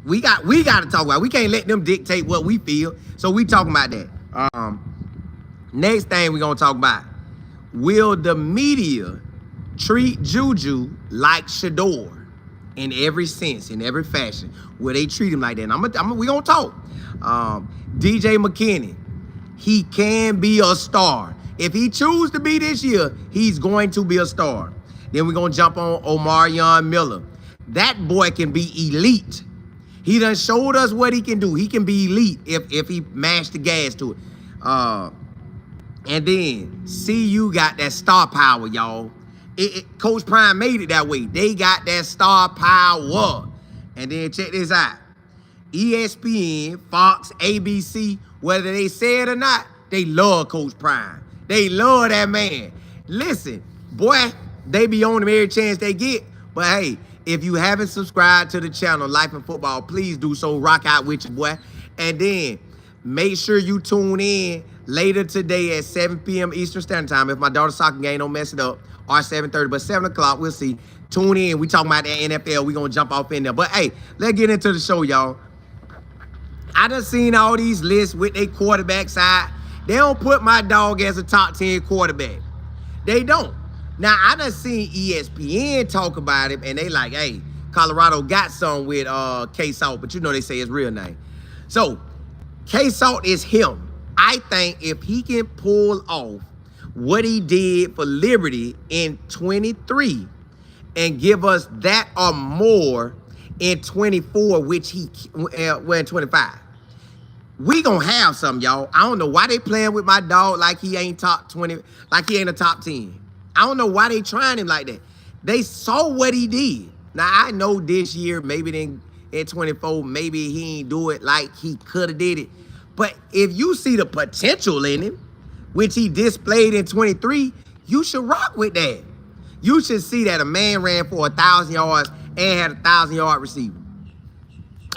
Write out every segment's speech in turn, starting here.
we got to talk about it. We can't let them dictate what we feel. So we talking about that. Next thing we gonna talk about: will the media treat JuJu like Shedeur in every sense, in every fashion? Will they treat him like that? And we gonna talk. DJ McKinney, he can be a star. If he chooses to be this year, he's going to be a star. Then we're going to jump on O.Miller. That boy can be elite. He done showed us what he can do. He can be elite if he mashed the gas to it. And then CU got that star power, y'all. Coach Prime made it that way. They got that star power. And then check this out. ESPN, Fox, ABC, whether they say it or not, they love Coach Prime. They love that man. Listen, boy, they be on him every chance they get. But hey, if you haven't subscribed to the channel, Life in Football, please do so. Rock out with you, boy. And then make sure you tune in later today at 7 p.m. Eastern Standard Time. If my daughter's soccer game don't mess it up, or 7:30, but 7 o'clock, we'll see. Tune in. We talking about the NFL. We going to jump off in there. But hey, let's get into the show, y'all. I done seen all these lists with their quarterback side. They don't put my dog as a top 10 quarterback. They don't. Now, I done seen ESPN talk about him, and they like, hey, Colorado got some with K-Salt, but you know they say his real name. So, K-Salt is him. I think if he can pull off what he did for Liberty in 23 and give us that or more in 24, which he, well, in 25. We gonna have some, y'all. I don't know why they playing with my dog like he ain't top 20, like he ain't a top 10. I don't know why they trying him like that. They saw what he did. Now, I know this year, maybe in 24, maybe he ain't do it like he could have did it. But if you see the potential in him, which he displayed in 23, you should rock with that. You should see that a man ran for 1,000 yards and had a 1,000-yard receiver.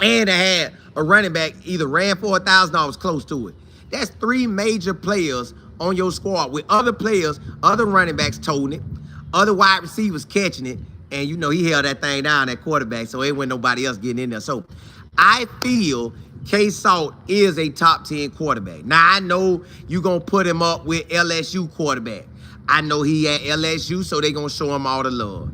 And had a running back either ran for 1,000 or was close to it. That's 3 major players on your squad with other players, other running backs toting it, other wide receivers catching it, and you know he held that thing down at quarterback, so it wasn't nobody else getting in there. So I feel K-Salt is a top 10 quarterback. Now, I know you're going to put him up with LSU quarterback. I know he at LSU, so they're going to show him all the love.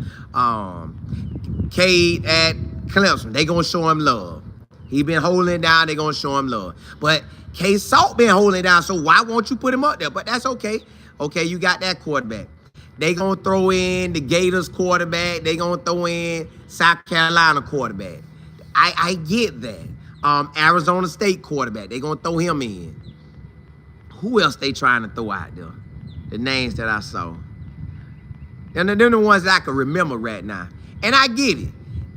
Cade at Clemson, they going to show him love. He been holding it down, they going to show him love. But K-Salt been holding it down, so why won't you put him up there? But that's okay. Okay, you got that quarterback. They going to throw in the Gators quarterback. They going to throw in South Carolina quarterback. I get that. Arizona State quarterback. They going to throw him in. Who else they trying to throw out there? The names that I saw. And they're the ones that I can remember right now. And I get it.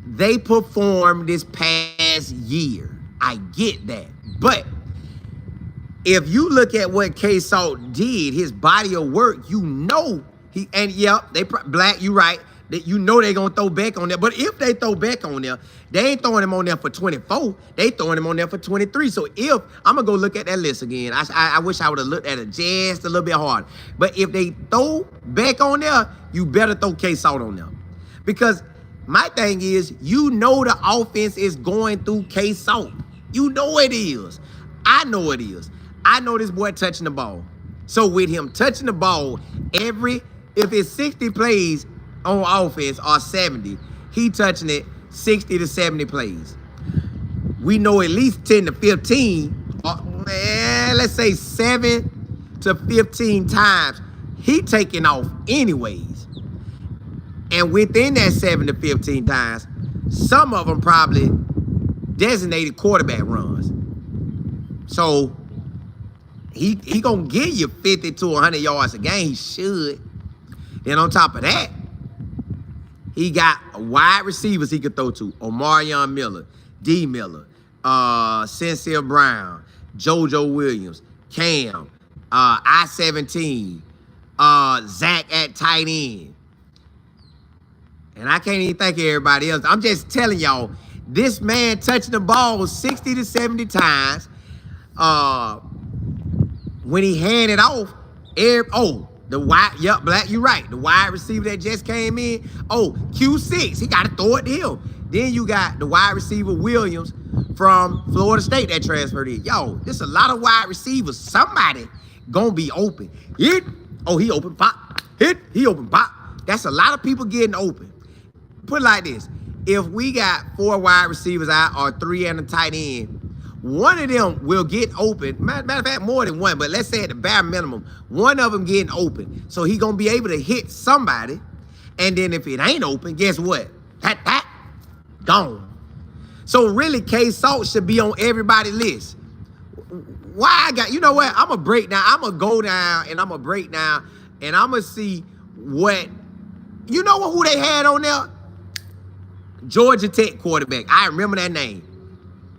They performed this past year. I get that. But if you look at what K-Salt did, his body of work, you know he, and yep, they Black, you right. You know they're going to throw back on there. But if they throw back on there, they ain't throwing him on there for 24. They throwing him on there for 23. So if, I'm going to go look at that list again. I wish I would have looked at it just a little bit harder. But if they throw back on there, you better throw K-Salt on there. Because my thing is, you know the offense is going through K-Salt. You know it is. I know it is. I know this boy touching the ball. So with him touching the ball, if it's 60 plays on offense or 70, he touching it 60 to 70 plays. We know at least 10 to 15, let's say 7 to 15 times, he taking off anyways. And within that 7 to 15 times, some of them probably designated quarterback runs. So he gonna give you 50 to 100 yards a game. He should. Then on top of that, he got wide receivers he could throw to. O.Miller, D. Miller, Sincere Brown, JoJo Williams, Cam, I-17, Zach at tight end. And I can't even think of everybody else. I'm just telling y'all, this man touching the ball 60 to 70 times. When he handed off, Black, you're right. The wide receiver that just came in, Q6, he got to throw it to him. Then you got the wide receiver Williams from Florida State that transferred in. Yo, there's a lot of wide receivers. Somebody gonna be open. Hit. Oh, he open. Pop. Hit. He open. Pop. That's a lot of people getting open. Put it like this. If we got 4 wide receivers out or 3 and a tight end, one of them will get open. Matter of fact, more than one, but let's say at the bare minimum, one of them getting open. So he gonna be able to hit somebody. And then if it ain't open, guess what? That, gone. So really, K-Salt should be on everybody's list. Why I got, you know what? I'm gonna break down. I'm gonna go down and I'm gonna break down and I'm gonna see what, you know who they had on there? Georgia Tech quarterback. I remember that name.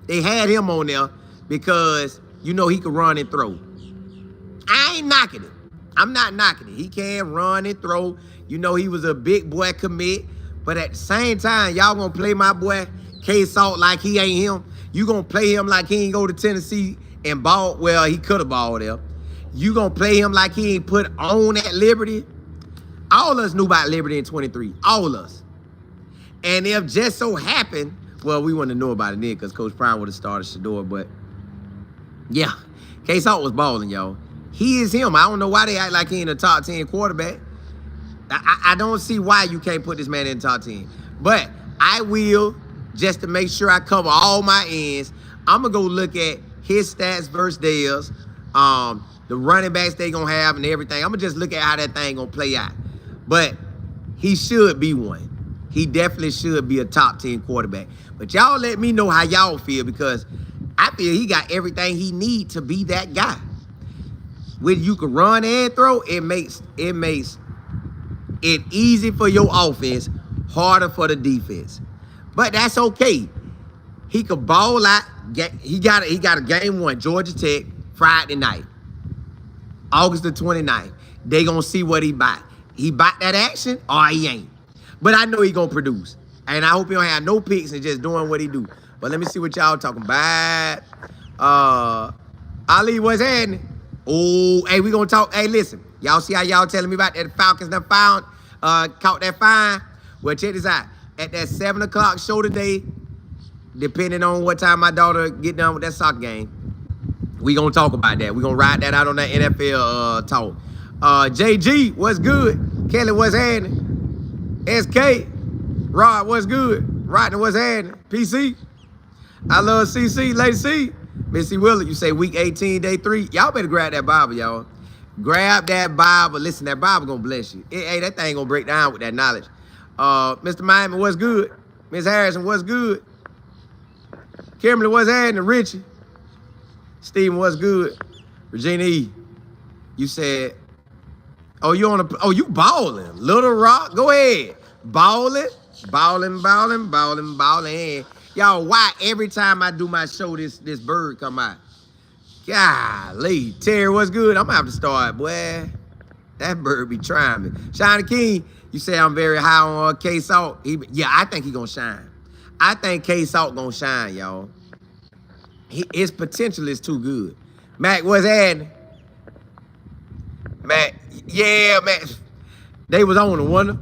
They had him on there because, you know, he could run and throw. I ain't knocking it. I'm not knocking it. He can run and throw. You know, he was a big boy commit. But at the same time, y'all gonna play my boy K-Salt like he ain't him. You gonna play him like he ain't go to Tennessee and ball. Well, he could have balled there. You gonna play him like he ain't put on at Liberty. All of us knew about Liberty in 23. All of us. And if just so happened, well, we wouldn't know about it then because Coach Prime would have started Shedeur. But yeah, K-Salt was balling, y'all. He is him. I don't know why they act like he ain't a top 10 quarterback. I don't see why you can't put this man in the top 10. But I will, just to make sure I cover all my ends, I'm going to go look at his stats versus theirs, the running backs they going to have and everything. I'm going to just look at how that thing going to play out. But he should be one. He definitely should be a top 10 quarterback. But y'all let me know how y'all feel because I feel he got everything he need to be that guy. When you can run and throw, it makes it easy for your offense, harder for the defense. But that's okay. He could ball out. He got a game 1, Georgia Tech, Friday night, August the 29th. They gonna see what he bought. He bought that action or he ain't. But I know he gonna produce. And I hope he don't have no picks and just doing what he do. But let me see what y'all talking about. Ali, what's happening? Oh, hey, we gonna talk. Hey, listen. Y'all see how y'all telling me about that Falcons that found, caught that fine? Well, check this out. At that 7 o'clock show today, depending on what time my daughter get done with that soccer game, we gonna talk about that. We gonna ride that out on that NFL talk. JG, what's good? Kelly, what's happening? SK, Rod, what's good? Rodney, what's happening? PC, I love CC, Lady C. Missy Willard, you say week 18, day 3. Y'all better grab that Bible, y'all. Grab that Bible. Listen, that Bible gonna bless you. Hey, that thing gonna break down with that knowledge. Mr. Miami, what's good? Miss Harrison, what's good? Kimberly, what's happening? Richie. Steven, what's good? Regina E, you said, oh, you balling. Little Rock, go ahead. Balling. Y'all, why every time I do my show, this bird come out? Golly. Terry, what's good? I'm gonna have to start, boy. That bird be trying me. Shiny King, you say I'm very high on K-Salt. Yeah, I think he gonna shine. I think K-Salt gonna shine, y'all. His potential is too good. Mac, what's happening? Mac, yeah, Mac. They was on the wonder.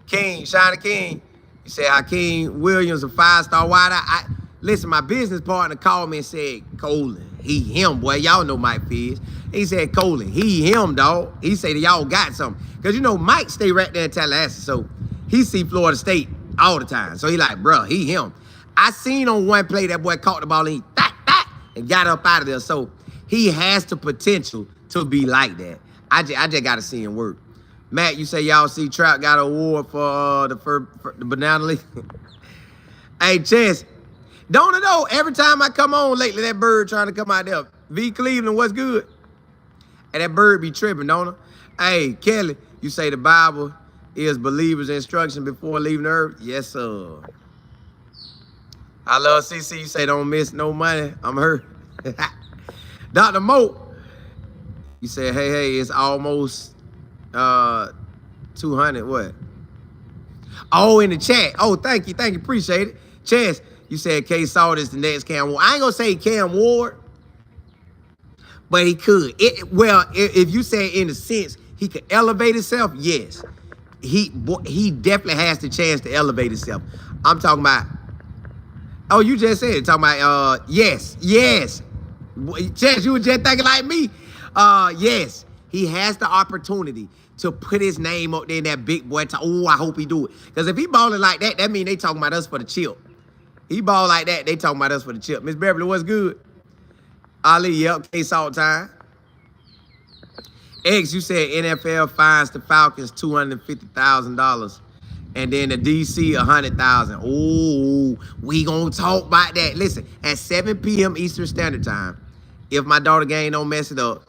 King, Shiny King. You said Hakeem Williams, a 5-star wideout. Listen, my business partner called me and said, Colin, he him, boy. Y'all know Mike Figg. He said, Colin, he him, dog. He said, y'all got something. Because, you know, Mike stay right there in Tallahassee, so he see Florida State all the time. So he like, bro, he him. I seen on one play that boy caught the ball and he and got up out of there. So he has the potential to be like that. I just got to see him work. Matt, you say y'all see Trout got an award for the Banana League? Hey, Chess, don't know, every time I come on lately, that bird trying to come out there. V. Cleveland, what's good? And that bird be tripping, don't it? Hey, Kelly, you say the Bible is believers' instruction before leaving the earth? Yes, sir. I love CC, you say don't miss no money. I'm hurt. Dr. Mo, you say, hey, it's almost 200, what? Oh, in the chat. Oh, thank you, appreciate it. Chess, you said K-Salt is the next Cam Ward. I ain't gonna say Cam Ward, but he could. Well, if you say in a sense he could elevate himself, yes. he definitely has the chance to elevate himself. I'm talking about. Oh, you just said it. Talking about yes. Chance, you were just thinking like me. Yes, he has the opportunity to put his name up there in that big boy. Oh, I hope he do it. Because if he balling like that, that means they talking about us for the chip. He ball like that, they talking about us for the chip. Miss Beverly, what's good? Ali, yep, K-Salt time. X, you said NFL fines the Falcons $250,000. And then the DC, $100,000. Oh, we gonna talk about that. Listen, at 7 p.m. Eastern Standard Time, if my daughter game don't mess it up,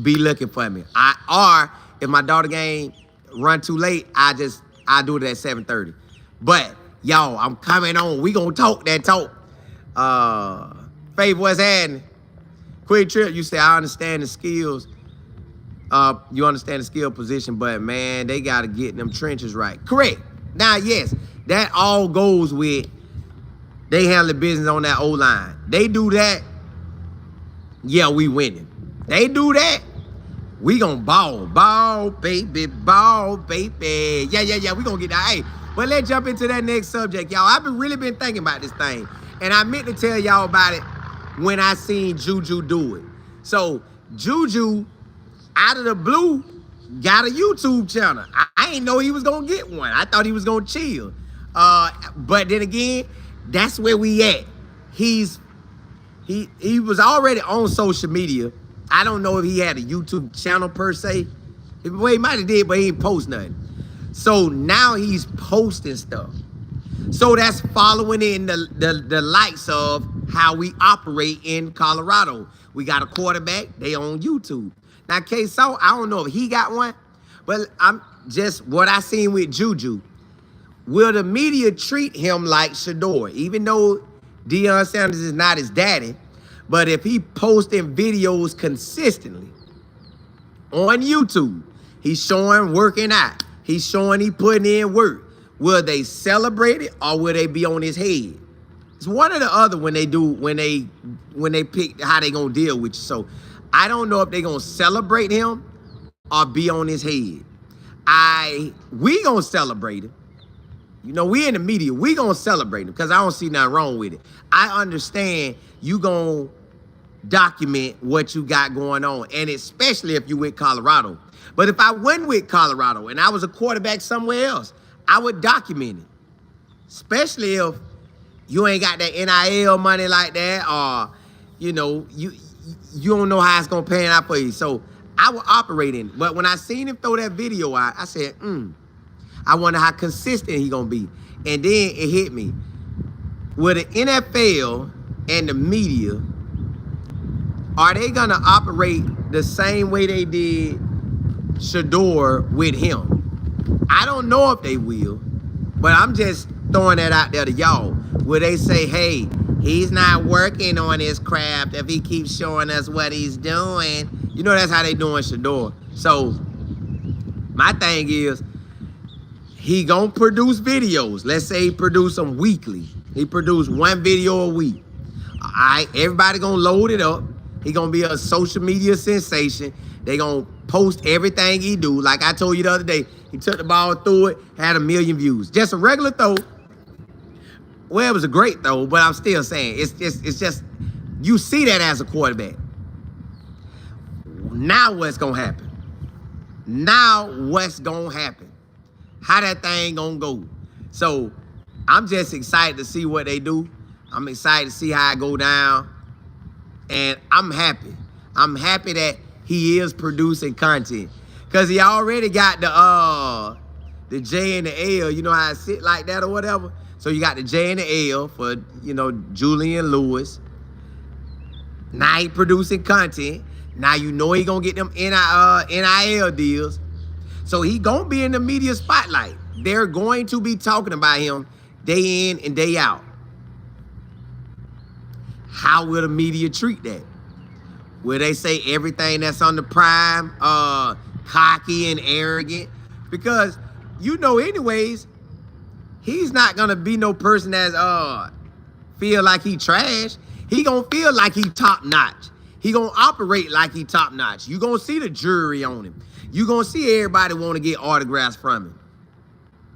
be looking for me. Or if my daughter game run too late, I do it at 7:30. But y'all, I'm coming on. We gonna talk that talk. Faith, what's happening? Quick Trip, you say I understand the skills. You understand the skill position, but man, they got to get them trenches right. Correct. Now, yes, that all goes with they handle the business on that O-line. They do that, yeah, we winning. They do that, we gonna ball. Ball, baby, ball, baby. Yeah, we gonna get that. Hey, but let's jump into that next subject, y'all. I've really been thinking about this thing, and I meant to tell y'all about it when I seen JuJu do it. So, JuJu, out of the blue, got a YouTube channel. I ain't know he was gonna get one. I thought he was gonna chill. But then again, that's where we at. He was already on social media. I don't know if he had a YouTube channel per se. Well, he might have did, but he ain't post nothing. So now he's posting stuff. So that's following in the likes of how we operate in Colorado. We got a quarterback, they on YouTube. Now, K-So, I don't know if he got one, but I'm just what I seen with JuJu. Will the media treat him like Shedeur? Even though Deion Sanders is not his daddy, but if he posting videos consistently on YouTube, he's showing working out, he's showing he putting in work. Will they celebrate it or will they be on his head? It's one or the other when they pick how they gonna deal with you. So I don't know if they're gonna celebrate him or be on his head. We gonna celebrate him. You know, we in the media, we gonna celebrate him because I don't see nothing wrong with it. I understand you gonna document what you got going on, and especially if you with Colorado. But if I wasn't with Colorado and I was a quarterback somewhere else, I would document it. Especially if you ain't got that NIL money like that, or you know, you don't know how it's gonna pan out for you. So I will operate in it. But when I seen him throw that video out, I said, I wonder how consistent he gonna be. And then it hit me. Will the NFL and the media, are they gonna operate the same way they did Shedeur with him? I don't know if they will, but I'm just throwing that out there to y'all. Will they say, hey, he's not working on his craft if he keeps showing us what he's doing? You know, that's how they doing Shedeur. So my thing is, he gonna produce videos. Let's say he produce them weekly. He produce one video a week. All right, everybody gonna load it up. He gonna be a social media sensation. They gonna post everything he do. Like I told you the other day, he took the ball, threw it, had 1 million views. Just a regular throw. Well, it was a great throw, but I'm still saying it's just you see that as a quarterback. Now what's gonna happen? Now what's gonna happen? How that thing gonna go? So I'm just excited to see what they do. I'm excited to see how it go down. And I'm happy. I'm happy that he is producing content. Cause he already got the J and the L, you know how it sit like that or whatever. So you got the J and the L for, you know, Julian Lewis. Now he producing content. Now you know he gonna get them NIL deals. So he gonna be in the media spotlight. They're going to be talking about him day in and day out. How will the media treat that? Will they say everything that's on the prime, cocky and arrogant? Because you know anyways, he's not gonna be no person that's feel like he trash. He gonna feel like he top notch. He gonna operate like he top notch. You gonna see the jury on him. You gonna see everybody want to get autographs from him.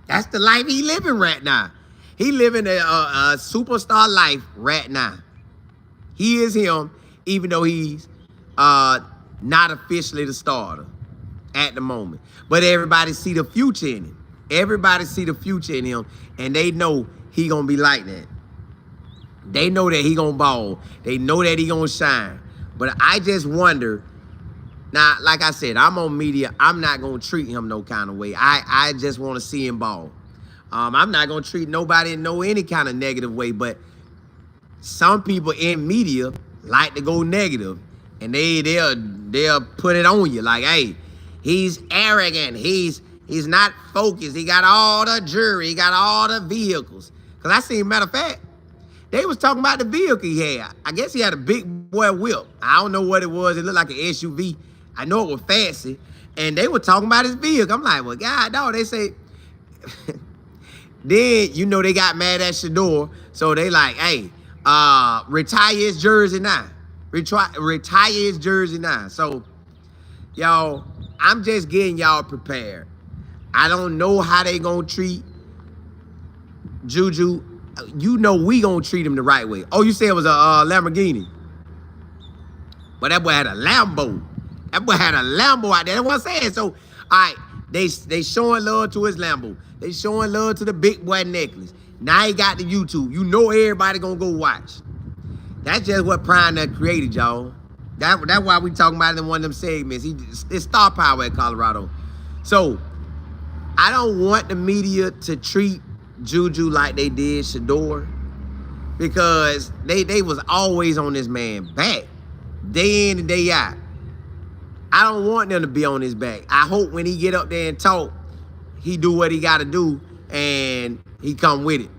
That's the life he living right now. He living a superstar life right now. He is him, even though he's not officially the starter at the moment. But everybody see the future in him. Everybody see the future in him, and they know he gonna be like that. They know that he gonna ball. They know that he gonna shine. But I just wonder, now, like I said, I'm on media. I'm not gonna treat him no kind of way. I just want to see him ball. I'm not gonna treat nobody in any kind of negative way, but some people in media like to go negative, and they'll put it on you like, hey, he's arrogant, he's not focused, he got all the jewelry, he got all the vehicles. Cause I seen, matter of fact, they was talking about the vehicle he had. I guess he had a big boy whip. I don't know what it was. It looked like an SUV. I know it was fancy, and they were talking about his vehicle. I'm like, well, God, dog. They say. Then, you know, they got mad at Shedeur. So they like, hey, retire his jersey now. Retire his jersey now. So, y'all, I'm just getting y'all prepared. I don't know how they gonna treat JuJu. You know we gonna treat him the right way. Oh, you said it was a Lamborghini. But that boy had a Lambo. That boy had a Lambo out there. That's what I'm saying. So, all right, they showing love to his Lambo. They showing love to the big boy necklace. Now he got the YouTube. You know everybody gonna go watch. That's just what Prime done created, y'all. That's why we talking about it in one of them segments. It's Star Power at Colorado. So, I don't want the media to treat JuJu like they did Shedeur, because they was always on this man back, day in and day out. I don't want them to be on his back. I hope when he get up there and talk, he do what he got to do and he come with it.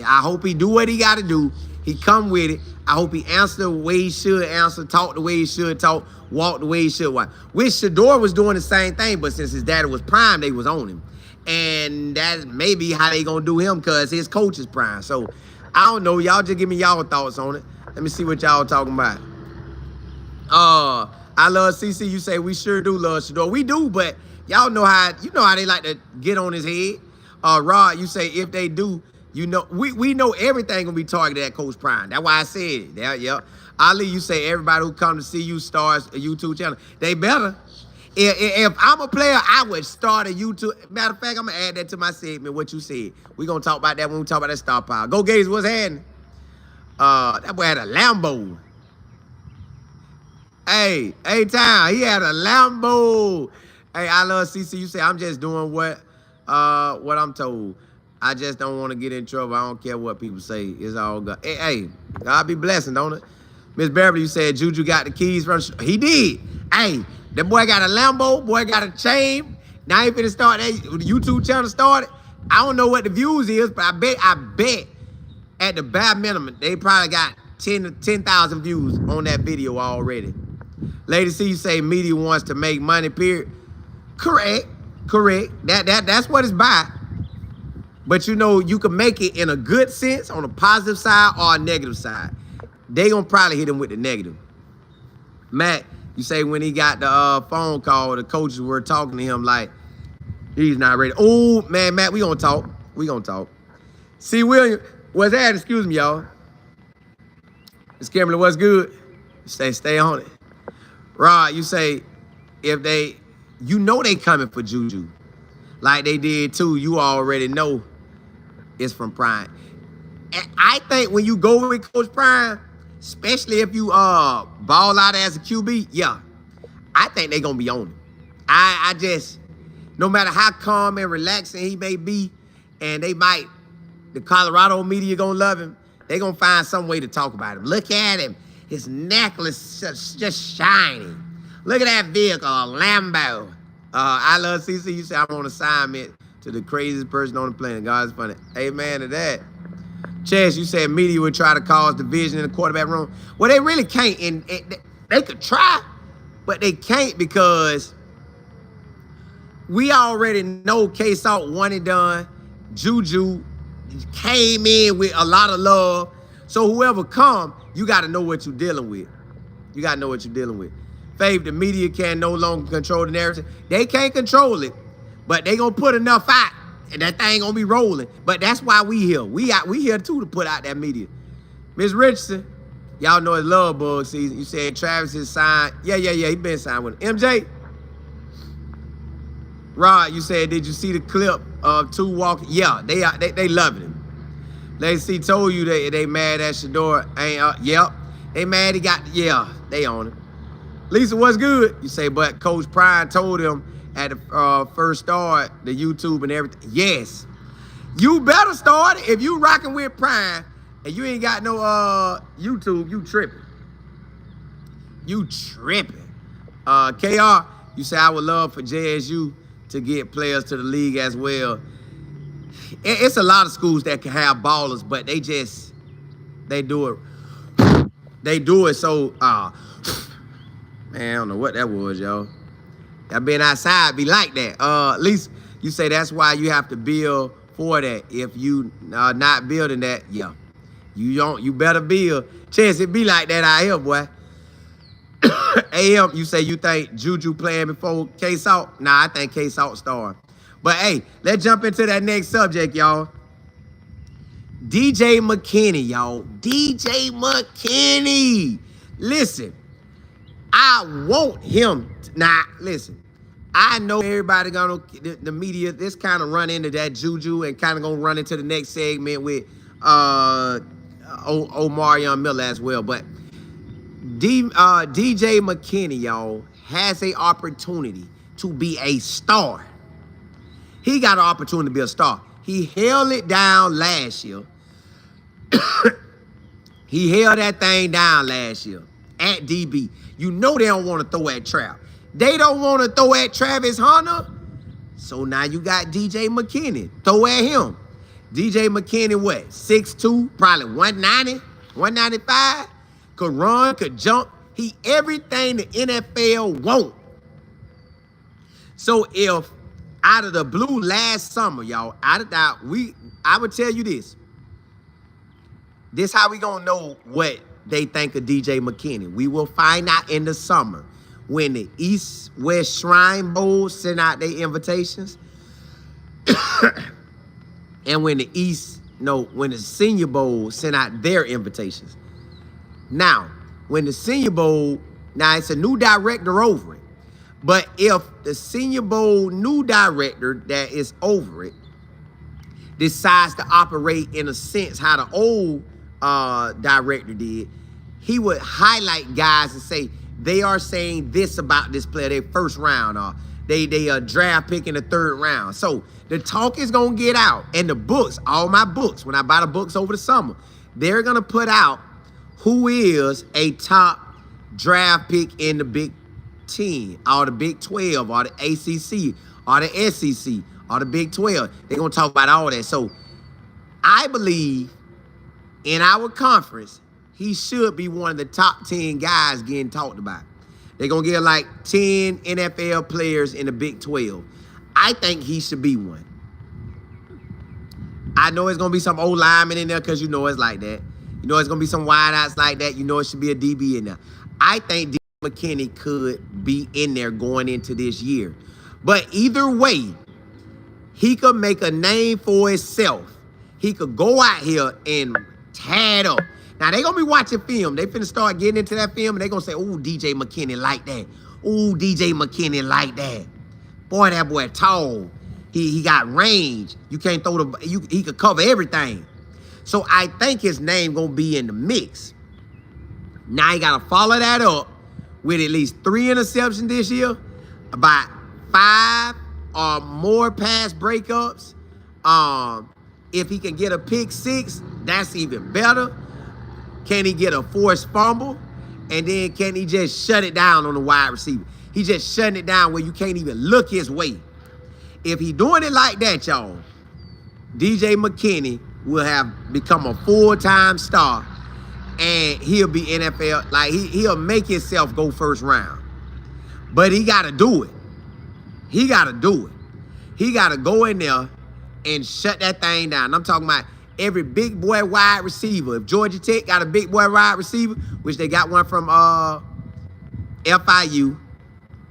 I hope he do what he got to do. He come with it. I hope he answer the way he should answer, talk the way he should talk, walk the way he should walk. Which Shedeur was doing the same thing, but since his daddy was Prime, they was on him. And that's maybe how they gonna do him, because his coach is Prime. So, I don't know. Y'all just give me y'all thoughts on it. Let me see what y'all talking about. I love CC. You say we sure do love Shedeur. We do, but y'all know how they like to get on his head. Rod, you say if they do, you know, we know everything gonna be targeted at Coach Prime. That's why I said it. Yeah. Ali, you say everybody who come to see you starts a YouTube channel. They better. If I'm a player, I would start a YouTube. Matter of fact, I'm gonna add that to my segment. What you said. We gonna talk about that when we talk about that Star Power. Go Gators, what's happening? That boy had a Lambo. Hey, Town, he had a Lambo. Hey, I love CC. You say I'm just doing what I'm told. I just don't want to get in trouble. I don't care what people say. It's all good. Hey, God be blessing, don't it? Miss Beverly, you said JuJu got the keys from. He did. Hey, that boy got a Lambo. Boy got a chain. Now he finna start that YouTube channel started. I don't know what the views is, but I bet at the bare minimum they probably got 10,000 views on that video already. Lady C, you say media wants to make money, period. Correct. That's what it's by. But you know, you can make it in a good sense, on a positive side or a negative side. They gonna probably hit him with the negative. Matt, you say when he got the phone call, the coaches were talking to him like, he's not ready. Oh, man, Matt, we gonna talk. See, William, what's that? Excuse me, y'all. Miss Kimberly, what's good? You say stay on it. Rod, you say if they, you know they coming for JuJu. Like they did too, you already know it's from Prime. And I think when you go with Coach Prime, especially if you ball out as a QB, yeah, I think they gonna be on him. I just, no matter how calm and relaxing he may be, and the Colorado media gonna love him, they gonna find some way to talk about him. Look at him, his necklace just shining. Look at that vehicle, a Lambo. I love CC. You say I'm on assignment to the craziest person on the planet. God's funny. Amen to that. Chess, you said media would try to cause division in the quarterback room. Well, they really can't. And they could try, but they can't, because we already know K-Salt one and done. JuJu came in with a lot of love. So whoever come, you got to know what you're dealing with. Fave, the media can no longer control the narrative. They can't control it, but they gonna put enough out that thing gonna be rolling. But that's why we here. We here too to put out that media. Miss Richardson, y'all know it's love bug season. You said Travis is signed. Yeah. He been signed with him. MJ. Rod, you said, did you see the clip of two walking? Yeah, they loving him. Lacey told you they mad at Shedeur. Yep. They mad he got, they on him. Lisa, what's good? You say, but Coach Prime told him at the first start, the YouTube and everything. Yes. You better start it. If you rocking with Prime and you ain't got no YouTube, you tripping. You tripping. KR, you say, I would love for JSU to get players to the league as well. It's a lot of schools that can have ballers, but they do it. They do it so, man, I don't know what that was, y'all. That being outside be like that. At least you say that's why you have to build for that. If you are not building that, you better build. Chance, it be like that out here, boy. AM, you say you think JuJu playing before K-Salt? Nah, I think K-Salt starting. But hey, let's jump into that next subject, y'all. DJ McKinney, y'all. DJ McKinney. Listen, I want him. Listen, I know everybody gonna, the media, this kind of run into that JuJu and kind of gonna run into the next segment with O.Miller as well. But DJ McKinney, y'all, has an opportunity to be a star. He got an opportunity to be a star. He held it down last year. He held that thing down last year at DB. You know they don't want to throw at Trav. They don't want to throw at Travis Hunter. So now you got DJ McKinney. Throw at him. DJ McKinney, what? 6'2", probably 190, 195. Could run, could jump. He everything the NFL want. So if out of the blue last summer, y'all, I would tell you this. This how we gonna know what they think of DJ McKinney. We will find out in the summer when the East West Shrine Bowl send out their invitations. And when when the Senior Bowl send out their invitations. Now, when the Senior Bowl, now it's a new director over it. But if the Senior Bowl new director that is over it decides to operate in a sense how the old director did, he would highlight guys and say, they are saying this about this player, their first round, or they draft pick in the third round. So the talk is going to get out. And the books, all my books, when I buy the books over the summer, they're going to put out who is a top draft pick in the Big 10, or the Big 12, or the ACC, or the SEC, or the Big 12. They're going to talk about all that. So I believe in our conference, he should be one of the top 10 guys getting talked about. They're going to get like 10 NFL players in the Big 12. I think he should be one. I know it's going to be some old linemen in there because you know it's like that. You know it's going to be some wideouts like that. You know it should be a DB in there. I think McKinney could be in there going into this year. But either way, he could make a name for himself. He could go out here and tad up. Now, they're going to be watching film. They finna start getting into that film, and they're going to say, oh, DJ McKinney like that. Oh, DJ McKinney like that. Boy, that boy tall. He got range. You can't throw he could cover everything. So I think his name going to be in the mix. Now, you got to follow that up with at least 3 interceptions this year, about 5 or more pass breakups. If he can get a pick 6, that's even better. Can he get a forced fumble? And then can he just shut it down on the wide receiver? He just shutting it down where you can't even look his way. If he doing it like that, y'all, DJ McKinney will have become a full-time star, and he'll be NFL, like he'll make himself go first round. But he got to do it. He got to do it. He got to go in there and shut that thing down. I'm talking about every big boy wide receiver. If Georgia Tech got a big boy wide receiver, which they got one from FIU,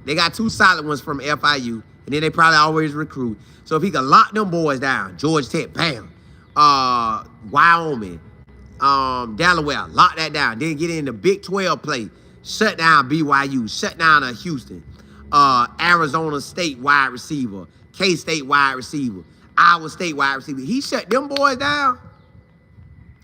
they got 2 solid ones from FIU. And then they probably always recruit. So if he can lock them boys down, Georgia Tech, bam. Wyoming, Delaware, lock that down. Then get in the Big 12 play. Shut down BYU, shut down Houston. Arizona State wide receiver, K-State wide receiver, Iowa State wide receiver. He shut them boys down.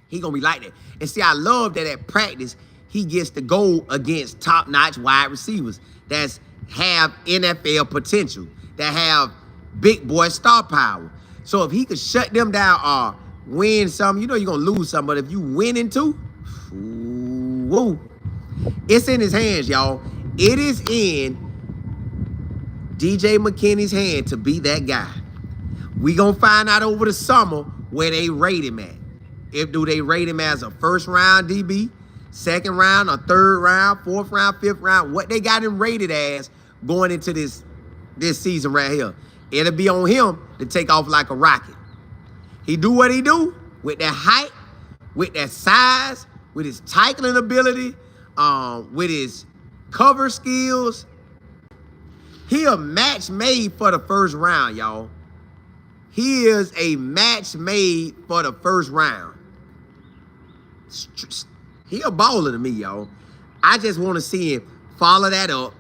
He gonna be like that. And see, I love that at practice, he gets to go against top-notch wide receivers that have NFL potential, that have big boy star power. So if he could shut them down or win some, you know you're gonna lose some, but if you winning too, woo, it's in his hands, y'all. It is in DJ McKinney's hand to be that guy. We gonna find out over the summer where they rate him at. Do they rate him as a first round DB, second round, or third round, fourth round, fifth round? What they got him rated as going into this season right here. It'll be on him to take off like a rocket. He do what he do with that height, with that size, with his tackling ability, with his cover skills. He a match made for the first round, y'all. He is a match made for the first round. He a baller to me, y'all. I just want to see him follow that up,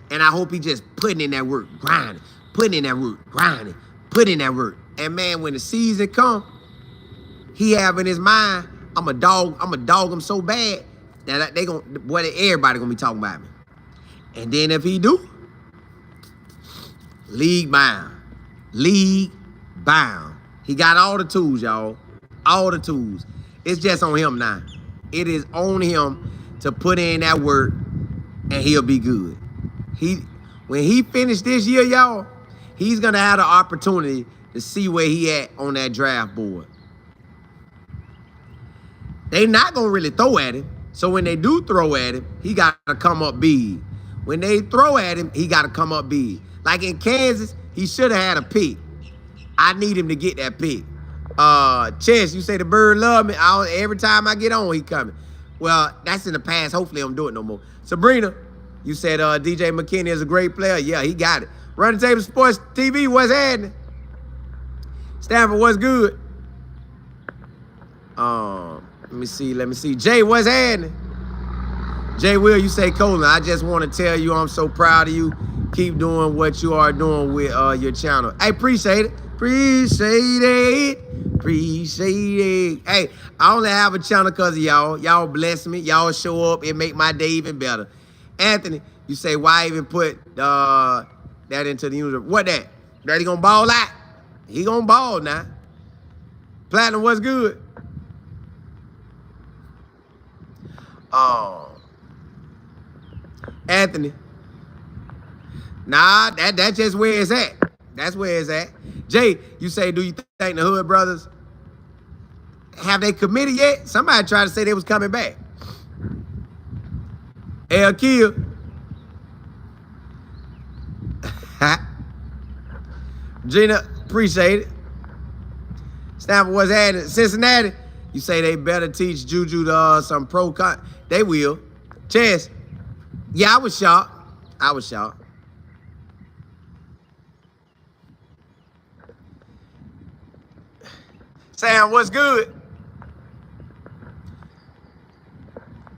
and I hope he just putting in that work, grinding, putting in that work, grinding, putting in that work. And man, when the season come, he have in his mind, I'm a dog him so bad that everybody gonna be talking about me. And then if he do, league bound. He got all the tools, y'all. All the tools. It's just on him now. It is on him to put in that work, and he'll be good. When he finished this year, y'all, he's gonna have the opportunity to see where he at on that draft board. They not gonna really throw at him. So when they do throw at him, he gotta come up big. When they throw at him, he gotta come up big. Like in Kansas, he should have had a pick. I need him to get that pick. Chess, you say the bird love me. Every time I get on, he coming. Well, that's in the past. Hopefully, I don't do it no more. Sabrina, you said DJ McKinney is a great player. Yeah, he got it. Running Table Sports TV, what's happening? Stanford, what's good? Let me see. Jay, what's happening? Jay Will, you say, Colin, I just want to tell you I'm so proud of you. Keep doing what you are doing with your channel. Hey, appreciate it. Appreciate it. Hey, I only have a channel because of y'all. Y'all bless me. Y'all show up. It make my day even better. Anthony, you say, why even put that into the universe? What that? That he gonna ball out? He gonna ball now. Platinum, what's good? Anthony. Nah, that's just where it's at. That's where it's at. Jay, you say, do you think the Hood brothers, have they committed yet? Somebody tried to say they was coming back. El Kill. Gina, appreciate it. Stanford, what's happening? Cincinnati, you say they better teach JuJu some pro-con. They will. Chess. Yeah, I was shocked. Sam, what's good?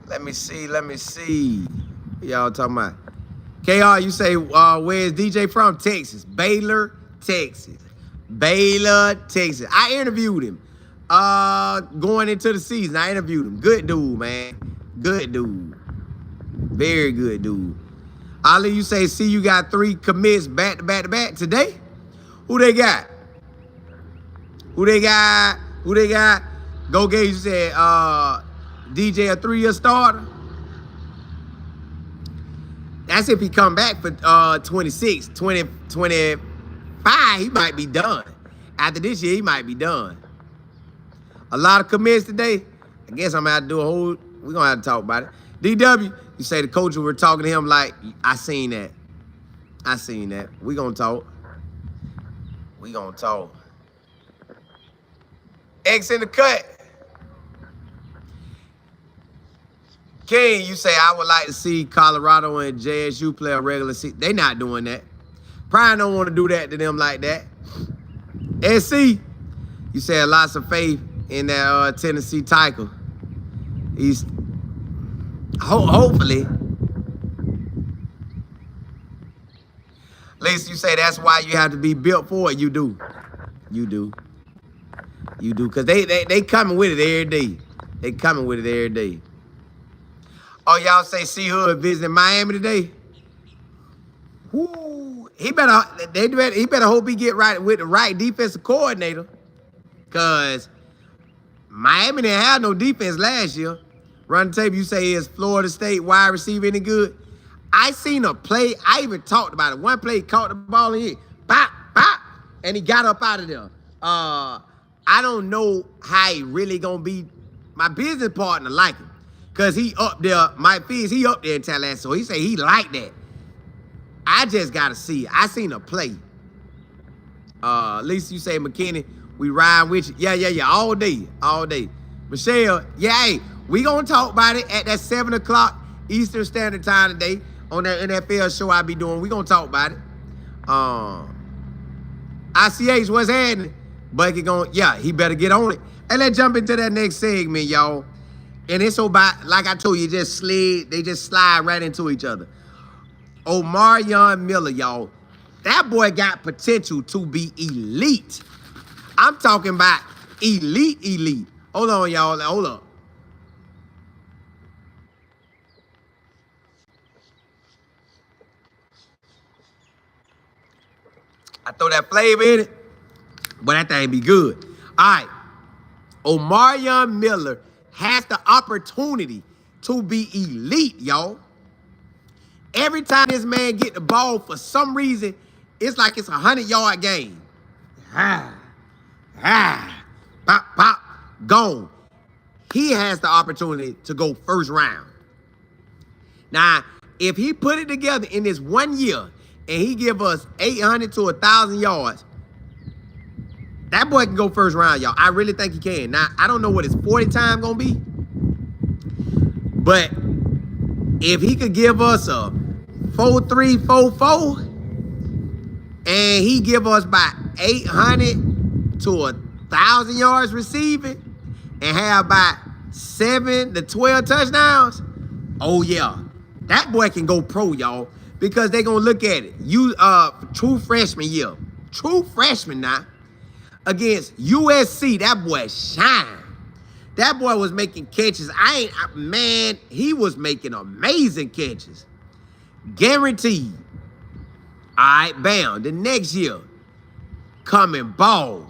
Let me see. Y'all talking about? KR, you say, where's DJ from? Texas. Baylor, Texas. I interviewed him going into the season. I interviewed him. Good dude, man. Good dude. Very good dude. Ali, you say, see, you got 3 commits back to back today? Who they got? Go Gage, you said DJ a 3-year starter. That's if he come back for 26, 20, 25, he might be done. After this year, he might be done. A lot of commits today. I guess I'm gonna have to do a whole, we're gonna have to talk about it. DW, you say the coach, we're talking to him like, I seen that. We gonna talk. X in the cut. King, you say, I would like to see Colorado and JSU play a regular season. They not doing that. Prime don't want to do that to them like that. SC, you said lots of faith in that Tennessee Tiger. He's hopefully. At least you say that's why you have to be built for it. You do. You do. You do. Because they coming with it every day. They coming with it every day. Oh, y'all say C Hood visiting Miami today? Woo. He better hope he get right with the right defensive coordinator. Because Miami didn't have no defense last year. Run the tape, you say, is Florida State wide receiver any good? I seen a play. I even talked about it. One play, he caught the ball and hit. Bop, bop. And he got up out of there. I don't know how he really going to be. My business partner like him. Because he up there, Mike Figgs, he up there in Tallahassee. So he say he like that. I just got to see it. I seen a play. At least you say, McKinney, we ride with you. Yeah. All day. All day. Michelle, yeah, hey, we going to talk about it at that 7 o'clock Eastern Standard Time today on that NFL show I be doing. We going to talk about it. ICH, what's happening? Bucky going, yeah, he better get on it. And let's jump into that next segment, y'all. And it's about, like I told you, they just slide right into each other. O.Miller, y'all. That boy got potential to be elite. I'm talking about elite. Hold on, y'all. Hold up. I throw that flavor in it, but that thing be good. All right. O.Miller has the opportunity to be elite, y'all. Every time this man get the ball, for some reason, it's like it's a 100-yard game. Pop, gone. He has the opportunity to go first round. Now, if he put it together in this 1 year and he give us 800 to 1,000 yards, that boy can go first round, y'all. I really think he can. Now, I don't know what his 40 time gonna be, but if he could give us a 4.3, 4.4, and he give us about 800 to 1,000 yards receiving, and have about 7 to 12 touchdowns, oh yeah, that boy can go pro, y'all, because they gonna look at it. True freshman year, true freshman now. Against USC, that boy shine. That boy was making catches. Man, he was making amazing catches. Guaranteed. All right, bam. The next year, coming ball,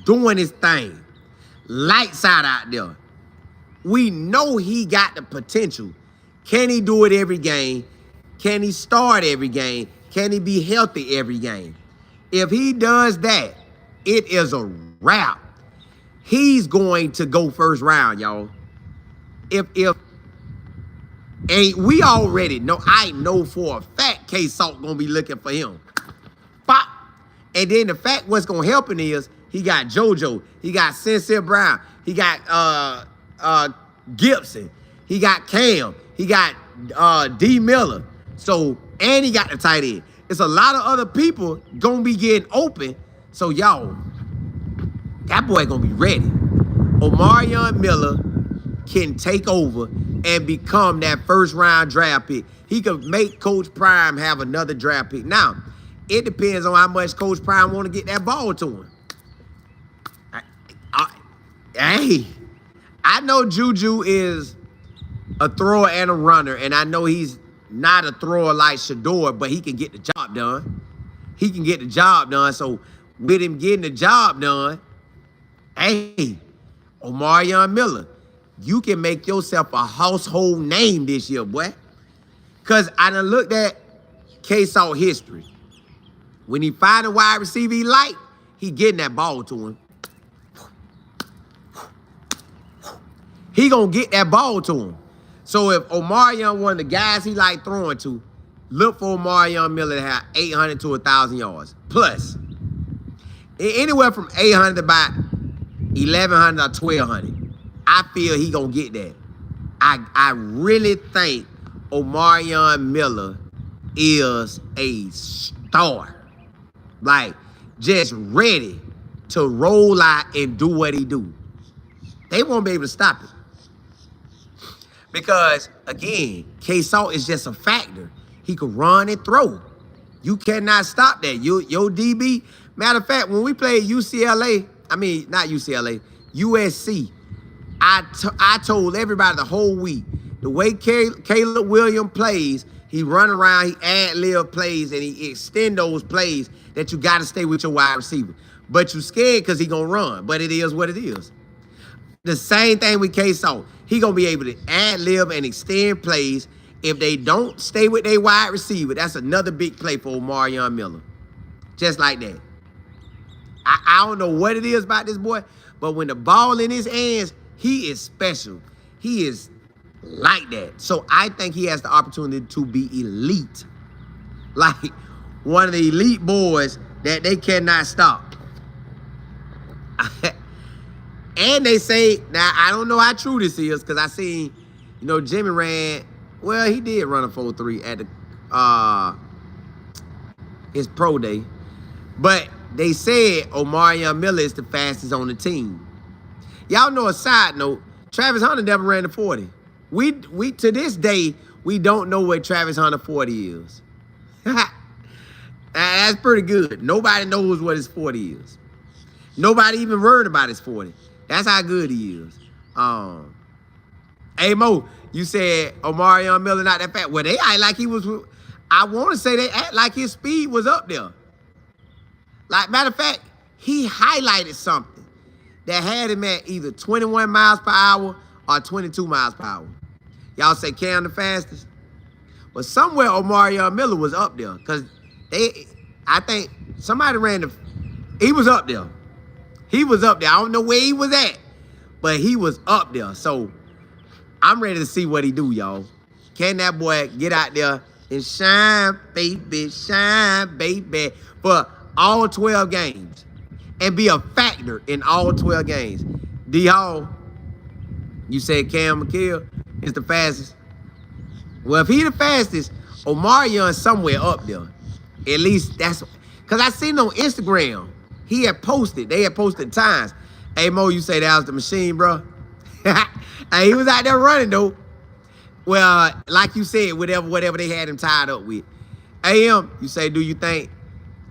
doing his thing. Lights out there. We know he got the potential. Can he do it every game? Can he start every game? Can he be healthy every game? If he does that, it is a wrap. He's going to go first round, y'all. And we already know, I know for a fact K-Salt gonna be looking for him. Pop. And then the fact what's gonna help him is he got JuJu, he got Sincere Brown, he got Gibson, he got Cam, he got D. Miller. So, and he got the tight end. It's a lot of other people gonna be getting open. So y'all, that boy gonna be ready. O.Miller can take over and become that first round draft pick. He could make Coach Prime have another draft pick. Now, it depends on how much Coach Prime want to get that ball to him. Hey, I know JuJu is a thrower and a runner, and I know he's not a thrower like Shedeur, but he can get the job done. He can get the job done. So with him getting the job done, hey, O.Miller, you can make yourself a household name this year, boy. Because I done looked at K-Salt history. When he find a wide receiver he like, he getting that ball to him. He gonna get that ball to him. So if O.Miller one of the guys he like throwing to, look for O.Miller to have 800 to 1,000 yards. Plus, anywhere from 800 to about 1,100 or 1,200. I feel he gonna get that. I really think O.Miller is a star. star. Like, just ready to roll out and do what he do. They won't be able to stop it. Because, again, K-Salt is just a factor. He could run and throw. You cannot stop that. Your DB, matter of fact, when we played UCLA, I mean, not UCLA, USC, I told everybody the whole week, the way Caleb Williams plays, he run around, he ad-lib plays, and he extend those plays that you got to stay with your wide receiver. But you scared because he going to run, but it is what it is. The same thing with K-Salt. He going to be able to ad-lib and extend plays. If they don't stay with their wide receiver, that's another big play for O.Miller. Just like that. I don't know what it is about this boy, but when the ball in his hands, he is special. He is like that. So I think he has the opportunity to be elite. Like one of the elite boys that they cannot stop. And they say, now I don't know how true this is, because I seen, you know, Jimmy ran, well, he did run a 4.3 at the his pro day. But they said O.Miller is the fastest on the team. Y'all know, a side note, Travis Hunter never ran the 40. We to this day, we don't know what Travis Hunter 40 is. That's pretty good. Nobody knows what his 40 is. Nobody even worried about his 40. That's how good he is. Hey, Mo, you said O.Miller not that fast. Well, they act like he was, I want to say they act like his speed was up there. Like, matter of fact, he highlighted something that had him at either 21 miles per hour or 22 miles per hour. Y'all say Cam the fastest? Well, somewhere O.Miller was up there, because I think somebody ran he was up there. He was up there. I don't know where he was at, but he was up there. So I'm ready to see what he do, y'all. Can that boy get out there and shine, baby, for all 12 games and be a factor in all 12 games? D-Hall, you said Cam McKill is the fastest. Well, if he the fastest, O.Miller is somewhere up there. At least that's, because I seen on Instagram, they had posted times. Hey, Mo, you say that was the machine, bro? Hey, he was out there running, though. Well, like you said, whatever they had him tied up with. AM, you say, do you think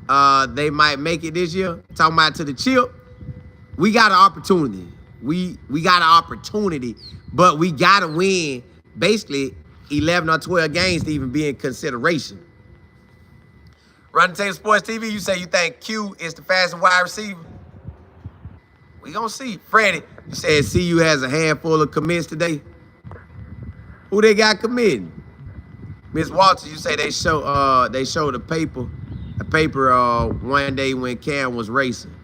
they might make it this year? Talking about to the chip. We got an opportunity. We got an opportunity, but we got to win basically 11 or 12 games to even be in consideration. Running Table Sports TV, you say you think Q is the fastest wide receiver? We gonna see. Freddie, you said CU has a handful of commits today. Who they got committing? Miss Walter, you say they showed the paper one day when Cam was racing.